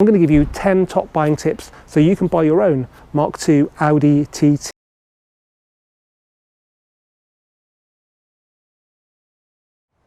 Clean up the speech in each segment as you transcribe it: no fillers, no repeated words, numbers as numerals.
I'm going to give you 10 top buying tips so you can buy your own Mk2 Audi TT.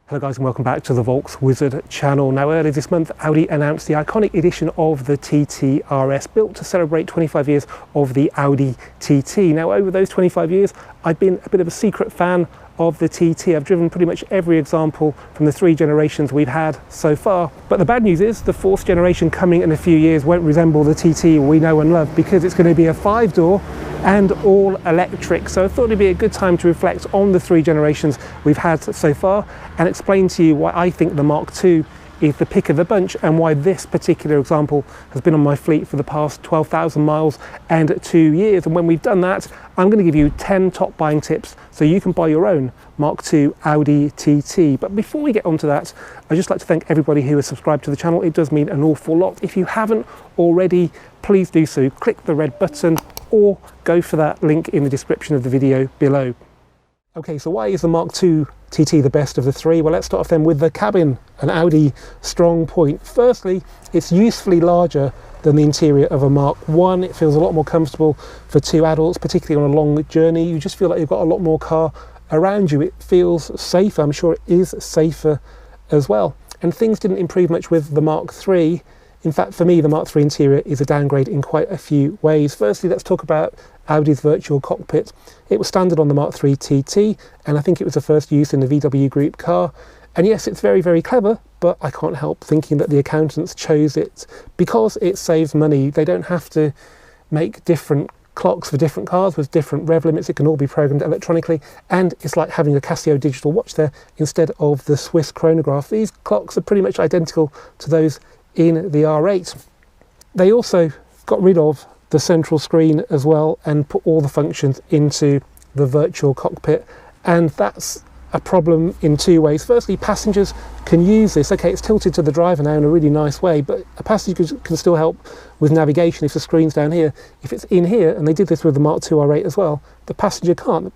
Hello guys and welcome back to the Volks Wizard channel. Now earlier this month Audi announced the iconic edition of the TT RS, built to celebrate 25 years of the Audi TT. Now over those 25 years I've been a bit of a secret fan of the TT. I've driven pretty much every example from the 3 generations we've had so far. But the bad news is the 4th generation coming in a few years won't resemble the TT we know and love, because it's going to be a 5-door and all electric. So I thought it'd be a good time to reflect on the 3 generations we've had so far and explain to you why I think the Mk2 is the pick of the bunch and why this particular example has been on my fleet for the past 12,000 miles and 2 years. And when we've done that, I'm going to give you 10 top buying tips so you can buy your own Mk2 Audi TT. But before we get onto that, I'd just like to thank everybody who has subscribed to the channel. It does mean an awful lot. If you haven't already, please do so. Click the red button or go for that link in the description of the video below. Okay, so why is the Mk2 TT the best of the 3? Well, let's start off then with the cabin, an Audi strong point. Firstly, it's usefully larger than the interior of a Mk1. It feels a lot more comfortable for 2 adults, particularly on a long journey. You just feel like you've got a lot more car around you. It feels safer. I'm sure it is safer as well. And things didn't improve much with the Mk3. In fact, for me, the Mk3 interior is a downgrade in quite a few ways. Firstly, let's talk about Audi's virtual cockpit. It was standard on the Mk3 TT, and I think it was the first use in the VW Group car. And yes, it's very, very clever, but I can't help thinking that the accountants chose it because it saves money. They don't have to make different clocks for different cars with different rev limits. It can all be programmed electronically, and it's like having a Casio digital watch there instead of the Swiss chronograph. These clocks are pretty much identical to those in the R8. They also got rid of the central screen as well and put all the functions into the virtual cockpit, and that's a problem in 2 ways. Firstly, passengers can use this. Okay, it's tilted to the driver now in a really nice way, but a passenger can still help with navigation if the screen's down here. If it's in here, and they did this with the Mk2 R8 as well, the passenger can't.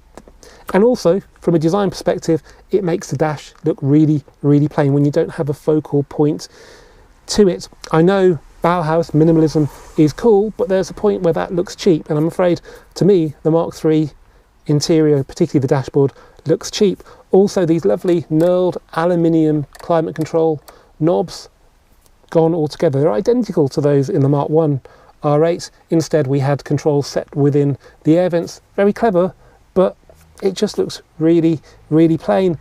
And also, from a design perspective, it makes the dash look really, really plain when you don't have a focal point to it. I know Bauhaus minimalism is cool, but there's a point where that looks cheap, and I'm afraid, to me, the Mk3 interior, particularly the dashboard, looks cheap. Also, these lovely knurled aluminium climate control knobs, gone altogether. They're identical to those in the Mk1 R8. Instead, we had controls set within the air vents. Very clever, but it just looks really, really plain.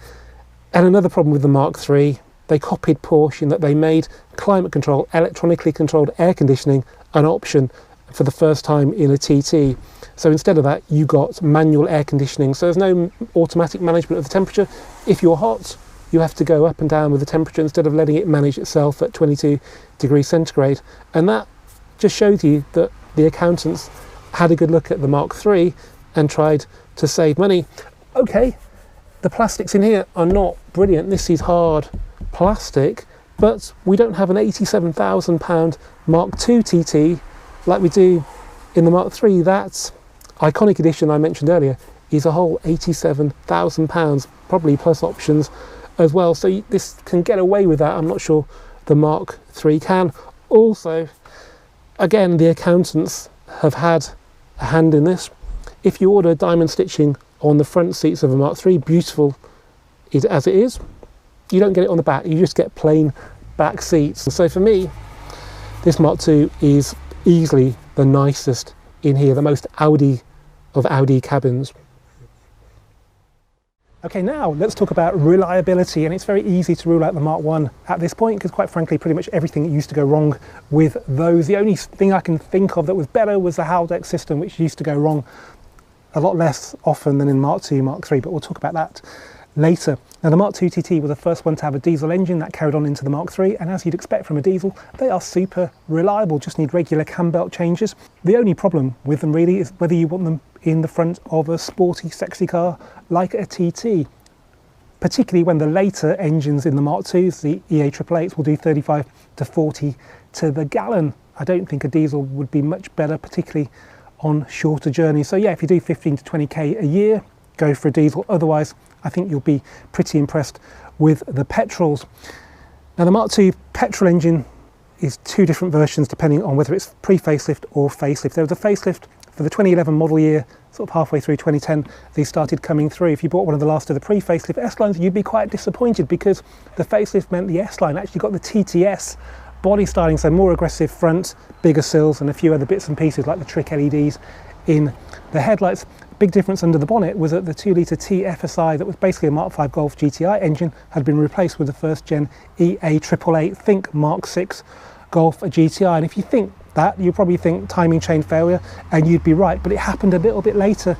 And another problem with the Mk3, they copied Porsche in that they made climate control, electronically controlled air conditioning, an option for the first time in a TT. So instead of that, you got manual air conditioning. So there's no automatic management of the temperature. If you're hot, you have to go up and down with the temperature instead of letting it manage itself at 22 degrees centigrade. And that just shows you that the accountants had a good look at the Mk3 and tried to save money. Okay, the plastics in here are not brilliant. This is hard plastic, but we don't have an £87,000 Mk2 TT like we do in the Mk3. That iconic edition I mentioned earlier is a whole £87,000, probably plus options as well. So this can get away with that. I'm not sure the Mk3 can. Also, again, the accountants have had a hand in this. If you order diamond stitching on the front seats of a Mk3, beautiful as it is, you don't get it on the back, you just get plain back seats. And so for me, this Mk2 is easily the nicest in here, the most Audi of Audi cabins. Okay, now let's talk about reliability, and it's very easy to rule out the Mk1 at this point because quite frankly pretty much everything used to go wrong with those. The only thing I can think of that was better was the Haldex system, which used to go wrong a lot less often than in Mk2, Mk3, but we'll talk about that later. Now the Mk2 TT was the first one to have a diesel engine that carried on into the Mk3, and as you'd expect from a diesel, they are super reliable, just need regular cam belt changes. The only problem with them really is whether you want them in the front of a sporty, sexy car like a TT, particularly when the later engines in the Mk2s, the EA888s, will do 35 to 40 to the gallon. I don't think a diesel would be much better, particularly on shorter journeys. So yeah, if you do 15 to 20k a year, go for a diesel. Otherwise, I think you'll be pretty impressed with the petrols. Now the Mk2 petrol engine is two different versions depending on whether it's pre-facelift or facelift. There was a facelift for the 2011 model year, sort of halfway through 2010, these started coming through. If you bought one of the last of the pre-facelift S-lines, you'd be quite disappointed because the facelift meant the S-line actually got the TTS body styling, so more aggressive front, bigger sills, and a few other bits and pieces like the trick LEDs in the headlights. Big difference under the bonnet was that the 2-litre TFSI that was basically a Mark 5 Golf GTI engine had been replaced with the first gen EA AAA, think Mark 6 Golf GTI. And if you think that, you probably think timing chain failure, and you'd be right, but it happened a little bit later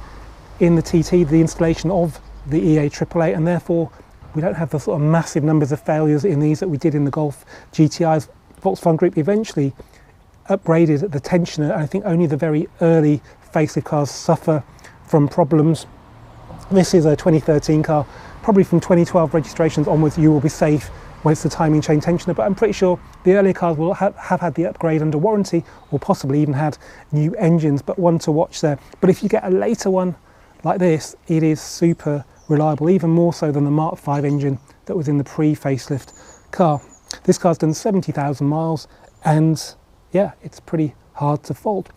in the TT, the installation of the EA AAA, and therefore we don't have the sort of massive numbers of failures in these that we did in the Golf GTIs. Volkswagen Group eventually upgraded the tensioner, and I think only the very early facelift cars suffer from problems. This is a 2013 car, probably from 2012 registrations onwards you will be safe when it's the timing chain tensioner, but I'm pretty sure the earlier cars will have had the upgrade under warranty, or possibly even had new engines, but one to watch there. But if you get a later one like this, it is super reliable, even more so than the Mark 5 engine that was in the pre-facelift car. This car's done 70,000 miles, and yeah, it's pretty hard to fault.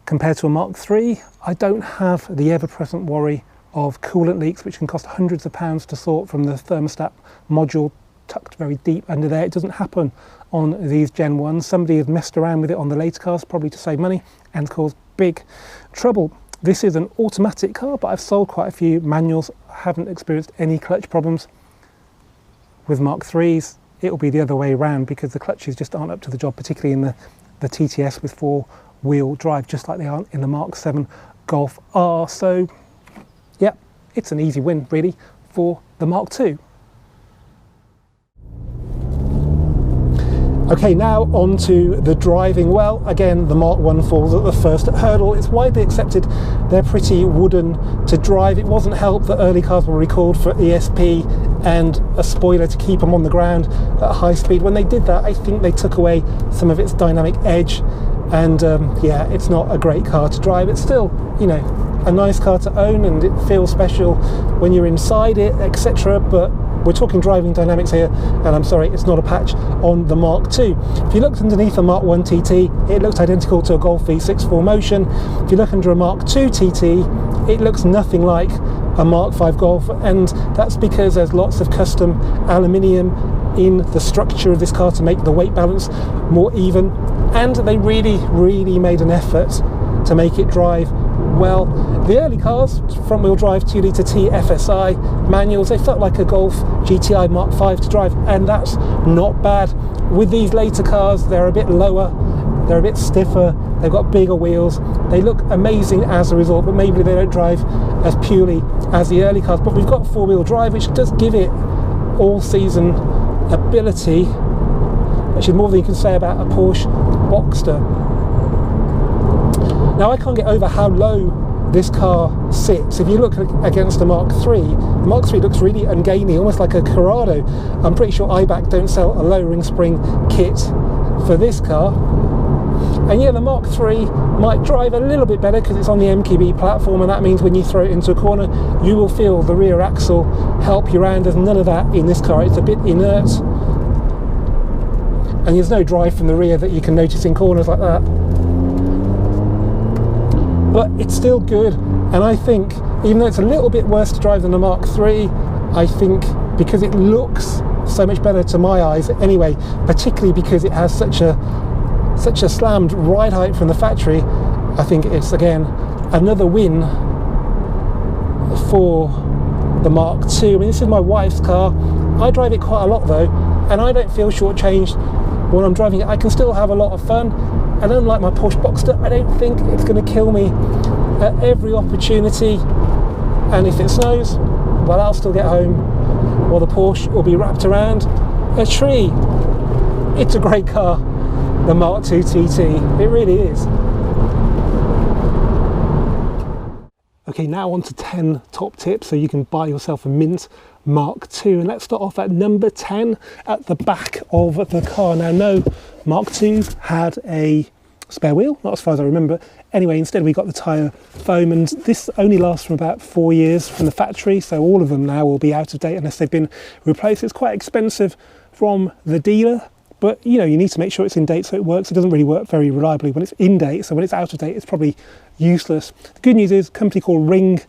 Compared to a Mark 3, I don't have the ever-present worry of coolant leaks, which can cost hundreds of pounds to sort from the thermostat module tucked very deep under there. It doesn't happen on these Gen 1s. Somebody has messed around with it on the later cars, probably to save money, and caused big trouble. This is an automatic car, but I've sold quite a few manuals. I haven't experienced any clutch problems. With Mark 3s, it'll be the other way around because the clutches just aren't up to the job, particularly in the TTS with four-wheel drive, just like they aren't in the Mark 7 Golf R. So, yeah, it's an easy win, really, for the Mark 2. Okay, now on to the driving. Well, again, the Mark 1 falls at the first hurdle. It's widely accepted they're pretty wooden to drive. It wasn't helped that early cars were recalled for ESP and a spoiler to keep them on the ground at high speed. When they did that, I think they took away some of its dynamic edge, and yeah, it's not a great car to drive. It's still, you know, a nice car to own, and it feels special when you're inside it, etc. But we're talking driving dynamics here, and I'm sorry, it's not a patch on the Mark II. If you looked underneath a Mark 1 TT, it looks identical to a Golf V6 4Motion. If you look under a Mark II TT, it looks nothing like a Mark 5 Golf, and that's because there's lots of custom aluminium in the structure of this car to make the weight balance more even, and they really made an effort to make it drive well. The early cars, front-wheel drive 2-litre TFSI manuals, they felt like a Golf GTI Mark 5 to drive, and that's not bad. With these later cars, they're a bit lower, they're a bit stiffer, they've got bigger wheels, they look amazing as a result, but maybe they don't drive as purely as the early cars. But we've got four-wheel drive, which does give it all-season ability, which is more than you can say about a Porsche Boxster. Now, I can't get over how low this car sits. If you look against the Mark III, the Mark III looks really ungainly, almost like a Corrado. I'm pretty sure IBAC don't sell a lowering spring kit for this car. And yeah, the Mark III might drive a little bit better because it's on the MKB platform, and that means when you throw it into a corner, you will feel the rear axle help you around. There's none of that in this car. It's a bit inert, and there's no drive from the rear that you can notice in corners like that. But it's still good, and I think, even though it's a little bit worse to drive than the Mark III, I think because it looks so much better to my eyes anyway, particularly because it has such a slammed ride height from the factory, I think it's, again, another win for the Mark II. I mean, this is my wife's car. I drive it quite a lot though, and I don't feel shortchanged when I'm driving it. I can still have a lot of fun, and unlike my Porsche Boxster, I don't think it's going to kill me at every opportunity. And if it snows, well, I'll still get home, while the Porsche will be wrapped around a tree. It's a great car, the Mark II TT. It really is. Okay, now on to 10 top tips so you can buy yourself a mint Mark II. And let's start off at number 10 at the back of the car. Now, no Mark II had a spare wheel, not as far as I remember. Anyway, instead we got the tyre foam, and this only lasts for about 4 years from the factory, so all of them now will be out of date unless they've been replaced. It's quite expensive from the dealer, but you know, you need to make sure it's in date so it works. It doesn't really work very reliably when it's in date, so when it's out of date it's probably useless. The good news is a company called Ring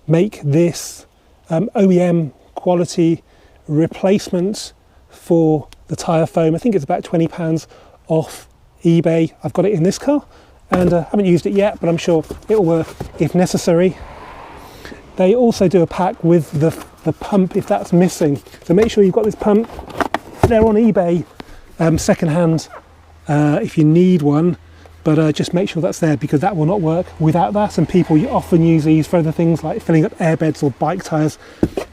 make this OEM quality replacement for the tyre foam. I think it's about £20 off eBay. I've got it in this car and haven't used it yet, but I'm sure it'll work if necessary. They also do a pack with the pump if that's missing, so make sure you've got this pump. They're on eBay secondhand if you need one, but just make sure that's there, because that will not work without that, and people often use these for other things like filling up airbeds or bike tyres,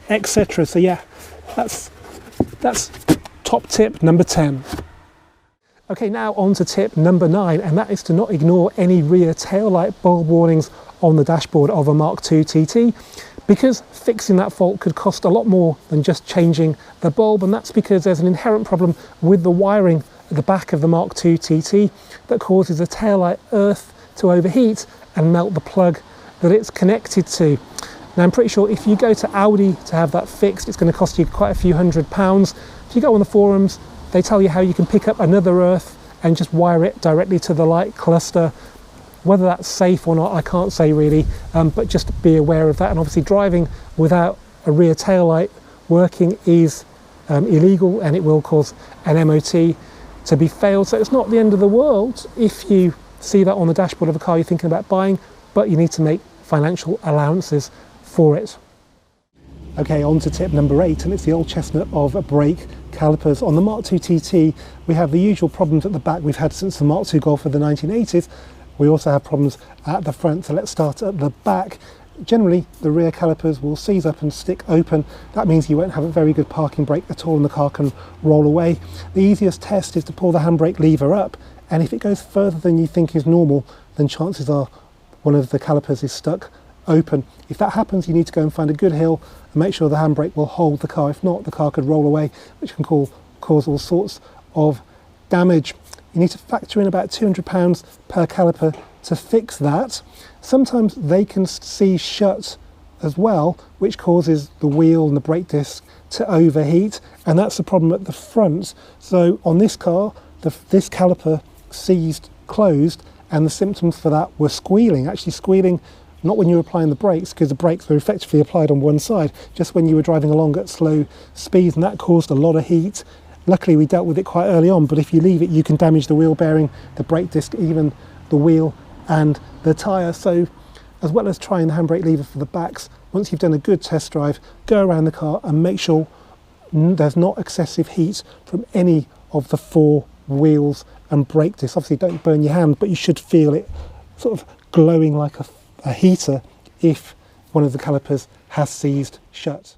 etc. So yeah, that's top tip number 10. Okay, now on to tip number 9, and that is to not ignore any rear tail light bulb warnings on the dashboard of a Mk2 TT, because fixing that fault could cost a lot more than just changing the bulb, and that's because there's an inherent problem with the wiring at the back of the Mk2 TT that causes the tail light earth to overheat and melt the plug that it's connected to. Now I'm pretty sure if you go to Audi to have that fixed, it's going to cost you quite a few £100s. If you go on the forums, they tell you how you can pick up another earth and just wire it directly to the light cluster. Whether that's safe or not, I can't say really, but just be aware of that. And obviously driving without a rear tail light working is illegal, and it will cause an MOT to be failed. So it's not the end of the world if you see that on the dashboard of a car you're thinking about buying, but you need to make financial allowances for it. Okay, on to tip number 8, and it's the old chestnut of brake calipers. On the Mk2 TT, we have the usual problems at the back we've had since the Mk2 Golf of the 1980s. We also have problems at the front, so let's start at the back. Generally, the rear calipers will seize up and stick open. That means you won't have a very good parking brake at all and the car can roll away. The easiest test is to pull the handbrake lever up, and if it goes further than you think is normal, then chances are one of the calipers is stuck open. If that happens, you need to go and find a good hill and make sure the handbrake will hold the car. If not, the car could roll away, which can cause all sorts of damage. You need to factor in about £200 per caliper to fix that. Sometimes they can seize shut as well, which causes the wheel and the brake disc to overheat, and that's the problem at the front. So on this car, this caliper seized closed, and the symptoms for that were squealing. Actually squealing not when you were applying the brakes, because the brakes were effectively applied on one side, just when you were driving along at slow speeds, and that caused a lot of heat. Luckily we dealt with it quite early on, but if you leave it you can damage the wheel bearing, the brake disc, even the wheel and the tyre. So as well as trying the handbrake lever for the backs, once you've done a good test drive, go around the car and make sure there's not excessive heat from any of the 4 wheels and brake discs. Obviously don't burn your hand, but you should feel it sort of glowing like a heater if one of the calipers has seized shut.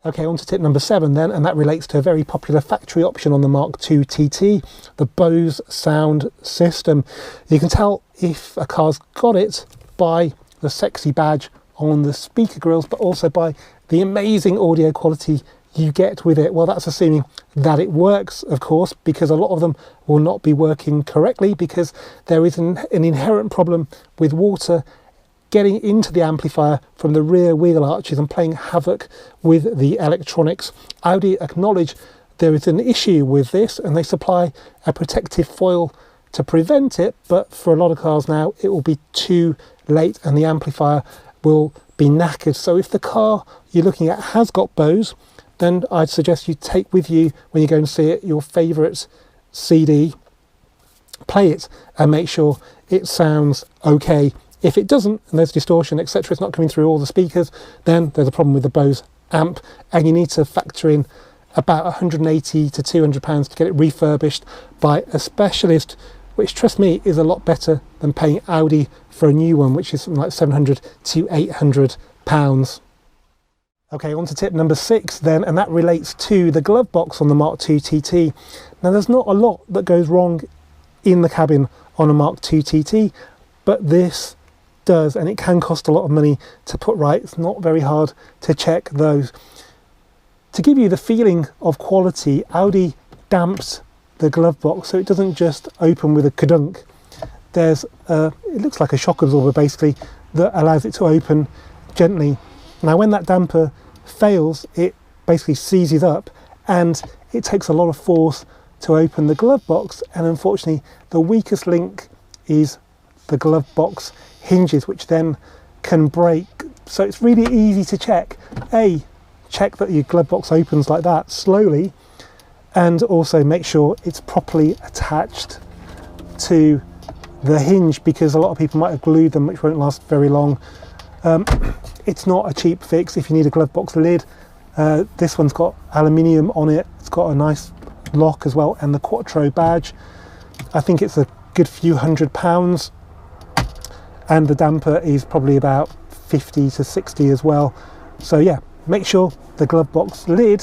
Okay, on to tip number 7 then, and that relates to a very popular factory option on the Mk2 TT, the BOSE sound system. You can tell if a car's got it by the sexy badge on the speaker grills, but also by the amazing audio quality you get with it. Well, that's assuming that it works, of course, because a lot of them will not be working correctly because there is an inherent problem with water getting into the amplifier from the rear wheel arches and playing havoc with the electronics. Audi acknowledge there is an issue with this and they supply a protective foil to prevent it, but for a lot of cars now it will be too late and the amplifier will be knackered. So if the car you're looking at has got BOSE, then I'd suggest you take with you when you go and see it your favourite CD, play it and make sure it sounds okay. If it doesn't, and there's distortion, etc., it's not coming through all the speakers, then there's a problem with the BOSE amp, and you need to factor in about £180 to £200 to get it refurbished by a specialist, which, trust me, is a lot better than paying Audi for a new one, which is something like £700 to £800. Okay, on to tip number 6 then, and that relates to the glove box on the Mk2 TT. Now, there's not a lot that goes wrong in the cabin on a Mk2 TT, but this does, and it can cost a lot of money to put right. It's not very hard to check those. To give you the feeling of quality, Audi damps the glove box so it doesn't just open with a kadunk. There's it looks like a shock absorber basically that allows it to open gently. Now when that damper fails, it basically seizes up and it takes a lot of force to open the glove box, and unfortunately the weakest link is the glove box hinges, which then can break. So it's really easy to check. Check that your glove box opens like that slowly, and also make sure it's properly attached to the hinge, because a lot of people might have glued them, which won't last very long. It's not a cheap fix if you need a glove box lid. This one's got aluminium on it. It's got a nice lock as well, and the Quattro badge. I think it's a good few £100, and the damper is probably about 50 to 60 as well. So yeah, make sure the glove box lid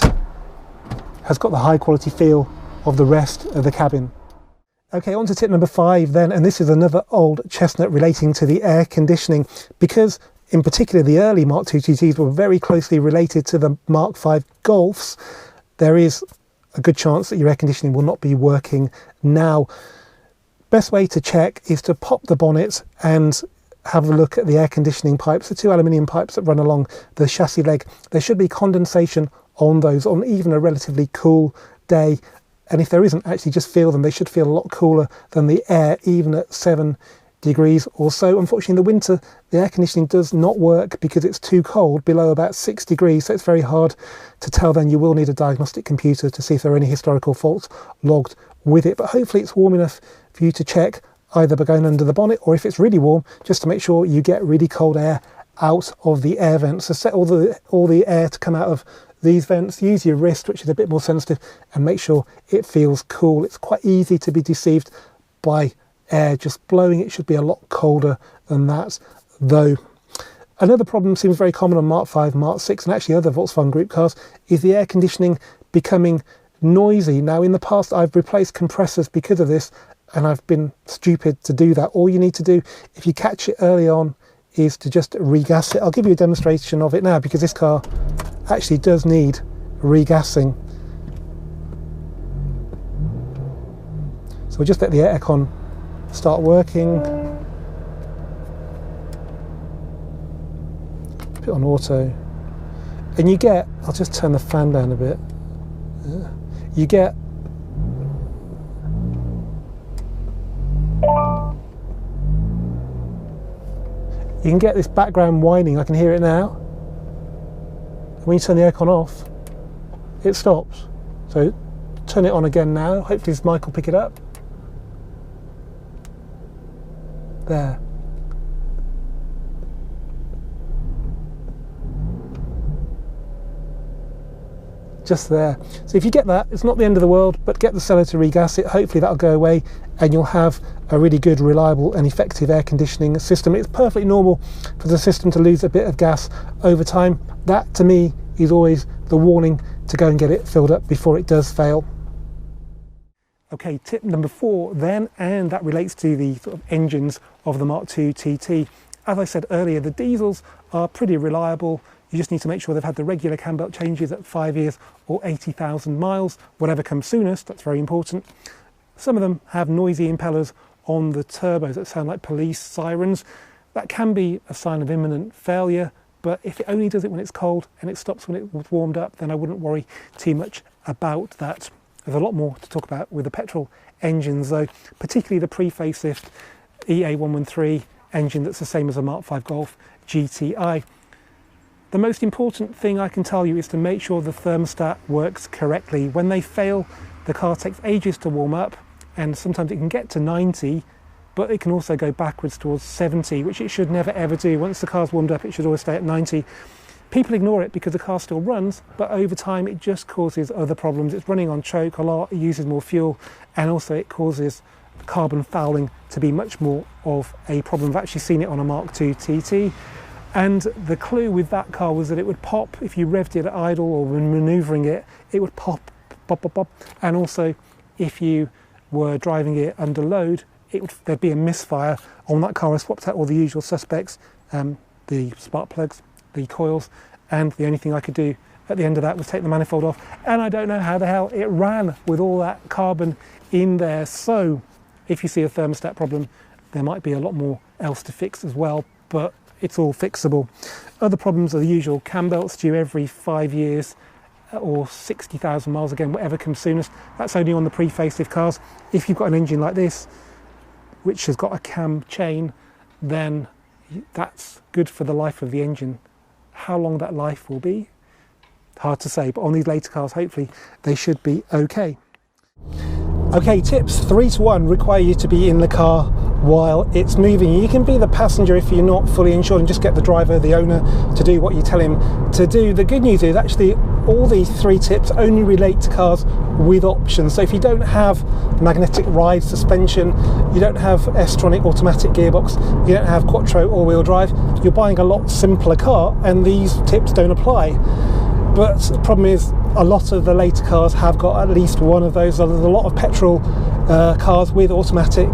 has got the high quality feel of the rest of the cabin. Okay, on to tip number 5 then, and this is another old chestnut relating to the air conditioning, because in particular the early Mark 2 TTs were very closely related to the Mark 5 Golfs. There is a good chance that your air conditioning will not be working now. Best way to check is to pop the bonnet and have a look at the air conditioning pipes, the 2 aluminium pipes that run along the chassis leg. There should be condensation on those on even a relatively cool day, and if there isn't, actually just feel them. They should feel a lot cooler than the air, even at 7 degrees or so. Unfortunately, in the winter, the air conditioning does not work because it's too cold below about 6 degrees, so it's very hard to tell. Then you will need a diagnostic computer to see if there are any historical faults logged with it, but hopefully it's warm enough for you to check, either by going under the bonnet, or if it's really warm, just to make sure you get really cold air out of the air vents. So set all the air to come out of these vents. Use your wrist, which is a bit more sensitive, and make sure it feels cool. It's quite easy to be deceived by air just blowing. It should be a lot colder than that though. Another problem seems very common on Mark 5, Mark 6 and actually other Volkswagen Group cars is the air conditioning becoming noisy. Now in the past I've replaced compressors because of this, and I've been stupid to do that. All you need to do if you catch it early on is to just regas it. I'll give you a demonstration of it now, because this car actually does need regassing. So we'll just let the aircon start working. Put it on auto, and you get, I'll just turn the fan down a bit. You get you can get this background whining. I can hear it now. When you turn the aircon off, it stops. So turn it on again now. Hopefully this mic will pick it up. There. Just there. So if you get that, it's not the end of the world, but get the seller to regas it. Hopefully that'll go away and you'll have a really good, reliable and effective air conditioning system. It's perfectly normal for the system to lose a bit of gas over time. That to me is always the warning to go and get it filled up before it does fail. Okay, tip number 4 then, and that relates to the sort of engines of the Mark 2 TT. As I said earlier, the diesels are pretty reliable. You just need to make sure they've had the regular cam belt changes at 5 years or 80,000 miles, whatever comes soonest. That's very important. Some of them have noisy impellers on the turbos that sound like police sirens. That can be a sign of imminent failure, but if it only does it when it's cold and it stops when it's warmed up, then I wouldn't worry too much about that. There's a lot more to talk about with the petrol engines though, particularly the pre-facelift EA113 engine that's the same as a Mark 5 Golf GTI. The most important thing I can tell you is to make sure the thermostat works correctly. When they fail, the car takes ages to warm up, and sometimes it can get to 90, but it can also go backwards towards 70, which it should never ever do. Once the car's warmed up, it should always stay at 90. People ignore it because the car still runs, but over time it just causes other problems. It's running on choke a lot, it uses more fuel, and also it causes carbon fouling to be much more of a problem. I've actually seen it on a Mark 2 TT. And the clue with that car was that it would pop if you revved it at idle or when manoeuvring it, it would pop, pop, pop, pop. And also if you were driving it under load, there'd be a misfire on that car. I swapped out all the usual suspects, the spark plugs, the coils, and the only thing I could do at the end of that was take the manifold off. And I don't know how the hell it ran with all that carbon in there. So if you see a thermostat problem, there might be a lot more else to fix as well, but it's all fixable. Other problems are the usual cam belts due every 5 years, or 60,000 miles, again, whatever comes soonest. That's only on the pre-facelift cars. If you've got an engine like this, which has got a cam chain, then that's good for the life of the engine. How long that life will be, hard to say, but on these later cars, hopefully they should be okay. Okay, tips 3 to 1 require you to be in the car while it's moving. You can be the passenger if you're not fully insured and just get the driver, the owner, to do what you tell him to do. The good news is actually all these 3 tips only relate to cars with options. So if you don't have magnetic ride suspension, you don't have S-tronic automatic gearbox, you don't have quattro all-wheel drive, you're buying a lot simpler car and these tips don't apply. But the problem is a lot of the later cars have got at least one of those. There's a lot of petrol cars with automatic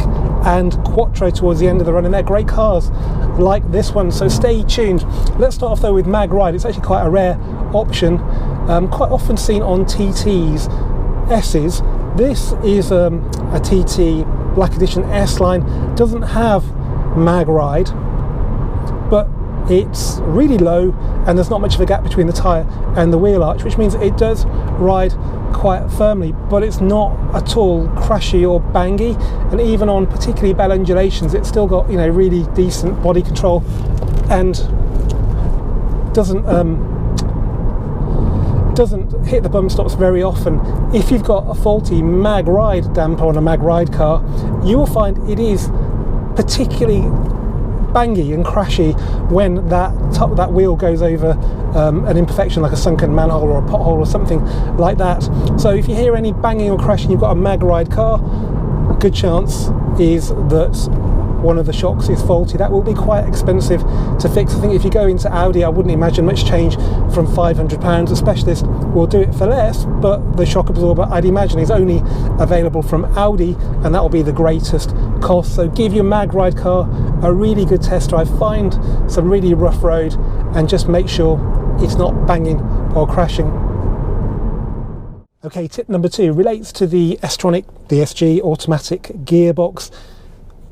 and quattro towards the end of the run, and they're great cars like this one, so stay tuned. Let's start off though with mag ride. It's actually quite a rare option, quite often seen on TTs, S's. This is a TT Black Edition S line, doesn't have mag ride, but it's really low and there's not much of a gap between the tyre and the wheel arch, which means it does ride quite firmly, but it's not at all crashy or bangy, and even on particularly bell undulations it's still got, you know, really decent body control and doesn't hit the bump stops very often. If you've got a faulty mag ride damper on a mag ride car, you will find it is particularly bangy and crashy when that wheel goes over an imperfection like a sunken manhole or a pothole or something like that. So if you hear any banging or crashing, you've got a mag ride car, a good chance is that one of the shocks is faulty. That will be quite expensive to fix. I think if you go into Audi, I wouldn't imagine much change from £500. A specialist will do it for less, but the shock absorber I'd imagine is only available from Audi, and that will be the greatest cost. So give your mag ride car a really good test drive, find some really rough road and just make sure it's not banging or crashing. Okay, tip number 2 relates to the S-tronic DSG automatic gearbox.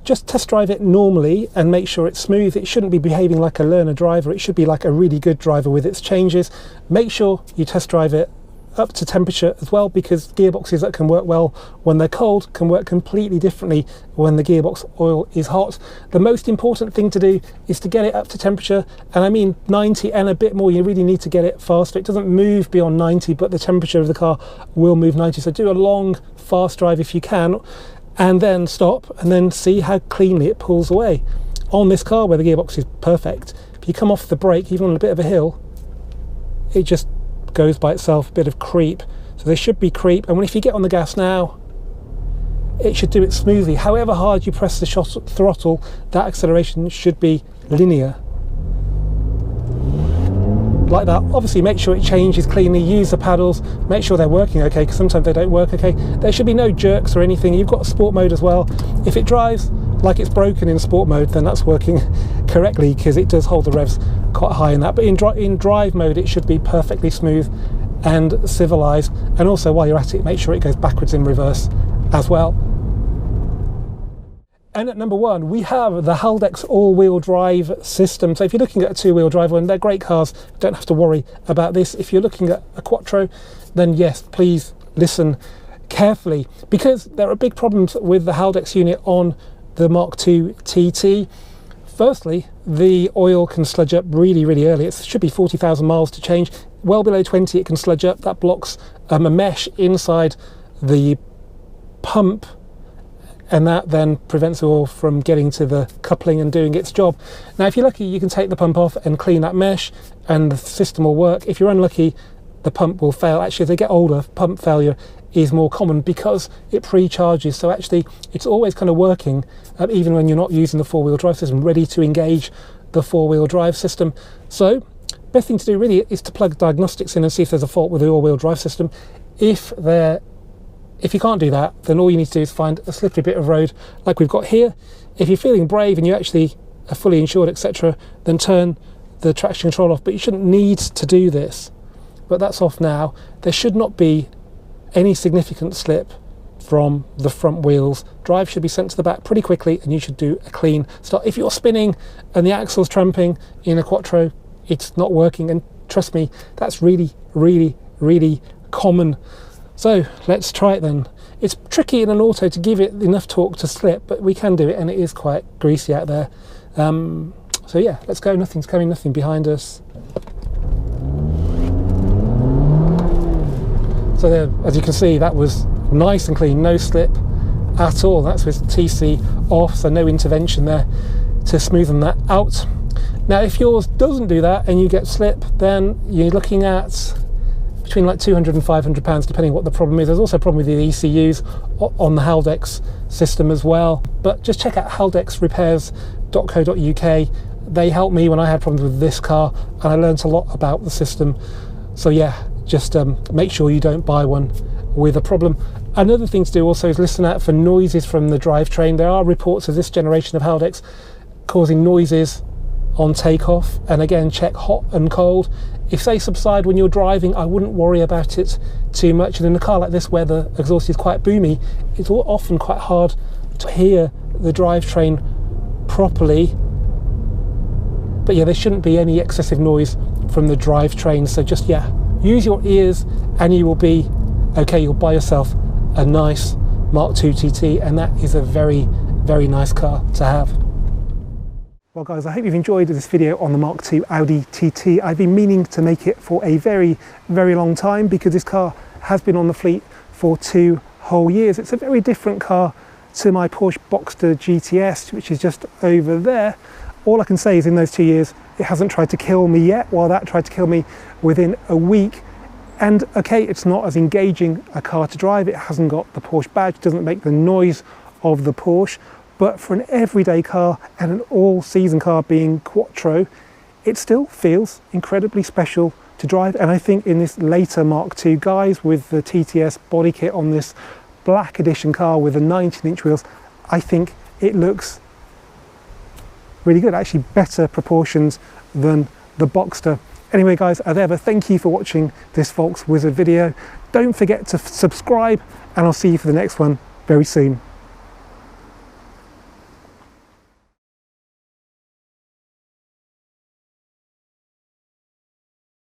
Just test drive it normally and make sure it's smooth. It shouldn't be behaving like a learner driver. It should be like a really good driver with its changes. Make sure you test drive it up to temperature as well, because gearboxes that can work well when they're cold can work completely differently when the gearbox oil is hot. The most important thing to do is to get it up to temperature, and I mean 90 and a bit more. You really need to get it faster. It doesn't move beyond 90, but the temperature of the car will move 90. So do a long, fast drive if you can, and then stop and then see how cleanly it pulls away. On this car where the gearbox is perfect, if you come off the brake even on a bit of a hill, it just goes by itself, a bit of creep. So there should be creep, and if you get on the gas now, it should do it smoothly. However hard you press the throttle, that acceleration should be linear, like that. Obviously make sure it changes cleanly, use the paddles, make sure they're working okay, because sometimes they don't work okay. There should be no jerks or anything. You've got sport mode as well. If it drives like it's broken in sport mode, then that's working correctly, because it does hold the revs quite high in that. But in drive mode it should be perfectly smooth and civilized. And also while you're at it, make sure it goes backwards in reverse as well. And at number 1, we have the Haldex all-wheel drive system. So if you're looking at a 2-wheel drive one, they're great cars, don't have to worry about this. If you're looking at a quattro, then yes, please listen carefully, because there are big problems with the Haldex unit on the Mk2 TT. Firstly, the oil can sludge up really, really early. It should be 40,000 miles to change. Well below 20 it can sludge up. That blocks a mesh inside the pump, and that then prevents the oil from getting to the coupling and doing its job. Now if you're lucky, you can take the pump off and clean that mesh and the system will work. If you're unlucky, the pump will fail. Actually, as they get older, pump failure is more common because it pre-charges. So actually it's always kind of working, even when you're not using the 4-wheel drive system, ready to engage the 4-wheel drive system. So best thing to do really is to plug diagnostics in and see if there's a fault with the all-wheel drive system. If you can't do that, then all you need to do is find a slippery bit of road like we've got here. If you're feeling brave and you actually are fully insured, etc., then turn the traction control off. But you shouldn't need to do this. But that's off now. There should not be any significant slip from the front wheels. Drive should be sent to the back pretty quickly, and you should do a clean start. If you're spinning and the axle's tramping in a quattro, it's not working, and trust me, that's really, really, really common. So let's try it then. It's tricky in an auto to give it enough torque to slip, but we can do it, and it is quite greasy out there. So yeah, let's go. Nothing's coming, nothing behind us. So there, as you can see, that was nice and clean, no slip at all. That's with TC off, so no intervention there to smoothen that out. Now if yours doesn't do that and you get slip, then you're looking at between like £200 and £500 depending what the problem is. There's also a problem with the ECUs on the Haldex system as well, but just check out haldexrepairs.co.uk. They helped me when I had problems with this car, and I learned a lot about the system. So yeah, just make sure you don't buy one with a problem. Another thing to do also is listen out for noises from the drivetrain. There are reports of this generation of Haldex causing noises on takeoff, and again, check hot and cold. If they subside when you're driving, I wouldn't worry about it too much. And in a car like this where the exhaust is quite boomy, it's often quite hard to hear the drivetrain properly. But yeah, there shouldn't be any excessive noise from the drivetrain, so just yeah, use your ears and you will be okay. You'll buy yourself a nice Mk2 TT, and that is a very, very nice car to have. Well guys, I hope you've enjoyed this video on the Mk2 Audi TT. I've been meaning to make it for a very, very long time because this car has been on the fleet for 2 whole years. It's a very different car to my Porsche Boxster GTS, which is just over there. All I can say is in those 2 years, it hasn't tried to kill me yet, while that tried to kill me within a week. And okay, it's not as engaging a car to drive. It hasn't got the Porsche badge, doesn't make the noise of the Porsche. But for an everyday car and an all-season car being Quattro, it still feels incredibly special to drive. And I think in this later Mark II guise with the TTS body kit on this black edition car with the 19-inch wheels, I think it looks really good, actually better proportions than the Boxster. Anyway guys, as ever, thank you for watching this Volks Wizard video. Don't forget to subscribe, and I'll see you for the next one very soon.